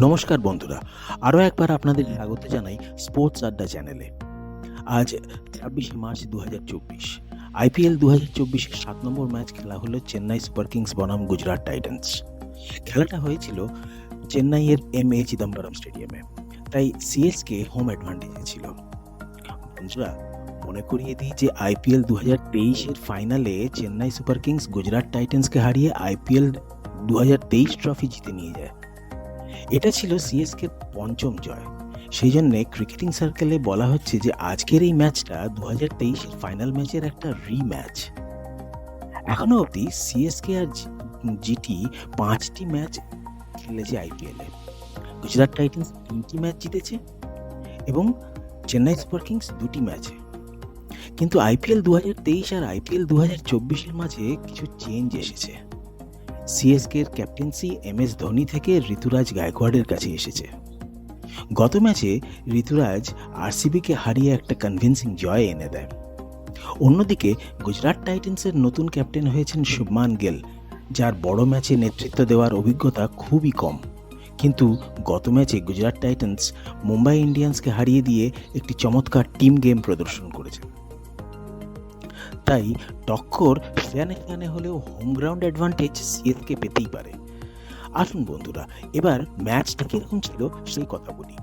নমস্কার বন্ধুরা, আরও একবার আপনাদের স্বাগত জানাই স্পোর্টস আড্ডা চ্যানেলে। আজ ২৬শে মার্চ ২০২৪। আইপিএল ২০২৪-এর ৭ নম্বর ম্যাচ খেলা হলো চেন্নাই সুপার কিংস বনাম গুজরাট টাইটান্স। খেলাটা হয়েছিল চেন্নাইয়ের এম.এ. চিদম্বরম স্টেডিয়ামে, তাই সিএসকে হোম অ্যাডভান্টেজে ছিল। বন্ধুরা, মনে করিয়ে দিই যে আইপিএল ২০২৩-এর ফাইনালে চেন্নাই সুপার কিংস গুজরাট টাইটান্সকে হারিয়ে আইপিএল ২০২৩ ট্রফি জিতে নিয়ে যায়। এটা ছিল সিএসকের পঞ্চম জয়। সেই জন্যে ক্রিকেটিং সার্কেলে বলা হচ্ছে যে আজকের এই ম্যাচটা ২০২৩-এর ফাইনাল ম্যাচের একটা রিম্যাচ। এখনো অবধি সিএসকে আর জিটি ৫টি ম্যাচ খেলেছে আইপিএলে। গুজরাট টাইটান্স ৩টি ম্যাচ জিতেছে এবং চেন্নাই সুপার কিংস ২টি ম্যাচে। কিন্তু আইপিএল ২০২৩ আর আইপিএল ২০২৪-এর মাঝে কিছু চেঞ্জ এসেছে। সিএসকের ক্যাপ্টেন্সি এম.এস. ধোনি থেকে ঋতুরাজ গায়কোয়াড়ের কাছে এসেছে। গত ম্যাচে ঋতুরাজ আরসিবিকে হারিয়ে একটা কনভিন্সিং জয় এনে দেয়। অন্যদিকে গুজরাট টাইটান্সের নতুন ক্যাপ্টেন হয়েছেন শুভমান গিল, যার বড় ম্যাচে নেতৃত্ব দেওয়ার অভিজ্ঞতা খুবই কম। কিন্তু গত ম্যাচে গুজরাট টাইটান্স মুম্বাই ইন্ডিয়ান্সকে হারিয়ে দিয়ে একটি চমৎকার টিম গেম প্রদর্শন করেছে। তাই টক্কর ফ্যানে হলেও হোম গ্রাউন্ড অ্যাডভান্টেজ সিএসকে পেতেই পারে। আসুন বন্ধুরা, এবার ম্যাচটা কীরকম ছিল সেই কথা বলি।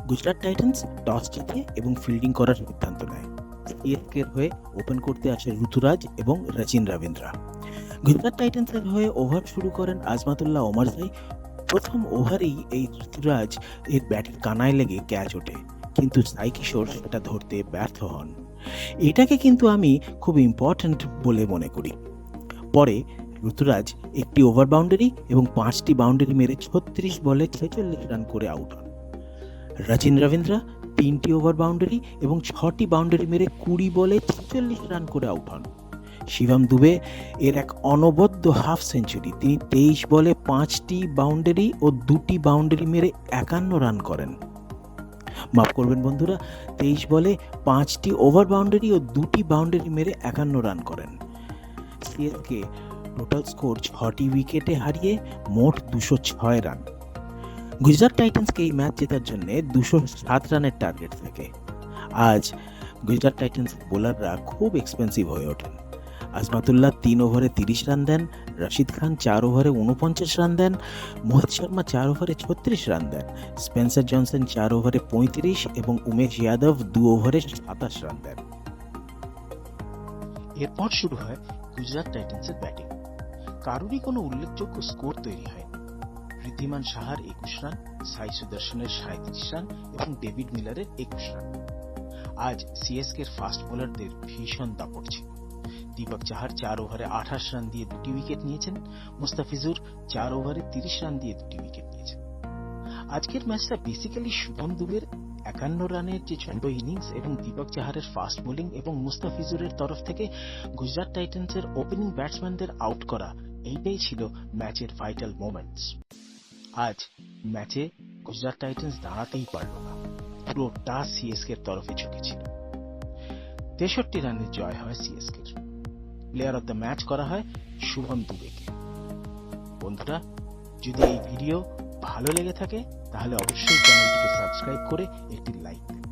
গুজরাট টাইটান্স টস জিতে এবং ফিল্ডিং করার সিদ্ধান্ত নেয়। সিএসকের হয়ে ওপেন করতে আসে ঋতুরাজ এবং রচিন রবীন্দ্রা। গুজরাট টাইটান্সের হয়ে ওভার শুরু করেন আজমাতুল্লাহ ওমরজাই। প্রথম ওভারেই এই ঋতুরাজ এর ব্যাটের কানায় লেগে ক্যাচ ওঠে, কিন্তু সাই কিশোর সেটা ধরতে ব্যর্থ হন। এটাকে কিন্তু আমি খুব ইম্পর্ট্যান্ট বলে মনে করি। পরে ঋতুরাজ একটি ওভার বাউন্ডারি এবং 5টি বাউন্ডারি মেরে ৩৬ বলে ৪৬ রান করে আউট হন। রচিন রবীন্দ্রা 3টি ওভার বাউন্ডারি এবং 6টি বাউন্ডারি মেরে ২০ বলে ৪৬ রান করে আউট হন। শিবম দুবে এর এক অনবদ্য হাফ সেঞ্চুরি, তিনি ২৩ বলে 5টি বাউন্ডারি ও 2টি বাউন্ডারি মেরে ৫১ রান করেন। মাফ করবেন বন্ধুরা, ২৩ বলে 5টি ওভার বাউন্ডারি ও 2টি বাউন্ডারি মেরে ৫১ রান করেন। সিএসকে টোটাল স্কোর 6টি উইকেটে হারিয়ে মোট ২০৬ রান। গুজরাট টাইটান্সকে এই ম্যাচ জেতার জন্য ২০৭ রানের টার্গেট থাকে। আজ গুজরাট টাইটান্স বোলাররা খুব এক্সপেন্সিভ হয়ে ওঠেন। আজমাতুল্লাহ ৩ ওভারে ৩০ রান দেন, রশিদ খান ৪ ওভারে ৪৯ রান দেন, মোহিত শর্মা ৪ ওভারে ৩৬ রান দেন, স্পেন্সার জনসন ৪ ওভারে ৩৫ এবং উমেশ যাদব ২ ওভারে ২৭ রান দেন। এরপর শুরু হয় গুজরাট টাইটান্সের ব্যাটিং। কারোরই কোনো উল্লেখযোগ্য স্কোর তৈরি হয়নি। ঋদ্ধিমান সাহার ২১ রান, সাই সুদর্শনের ৩৭ রান এবং ডেভিড মিলারের ২১ রান। আজ সিএসকের ফাস্ট বোলারদের ভীষণ দাপট ছিল। দীপক চাহার ৪ ওভারে ২৮ রান দিয়ে ২টি উইকেট নিয়েছেন, মুস্তাফিজুর ৪ ওভারে ৩০ রান দিয়ে ২টি উইকেট নিয়েছেন। আজকের ম্যাচটা বেসিক্যালি শুভম দুবের ৫১ রানের যে ছোট ইনিংস এবং দীপক চাহারের ফাস্ট বোলিং এবং মুস্তাফিজুরের তরফ থেকে গুজরাট টাইটান্সের ওপেনিং ব্যাটসম্যানদের আউট করা, এইটাই ছিল ম্যাচের ভাইটাল মোমেন্টস। আজ ম্যাচে গুজরাট টাইটান্স দাঁড়াতেই পারল না, পুরোটা সিএসকের তরফে ঝুঁকেছিল। ৬৩ রানের জয় হয় সিএসকের। প্লেয়ার অফ দ্য ম্যাচ করা হয় শুভম দুবেকে। বন্ধুরা, যদি এই ভিডিও ভালো লেগে থাকে তাহলে অবশ্যই চ্যানেলটিকে সাবস্ক্রাইব করে একটি লাইক দিন।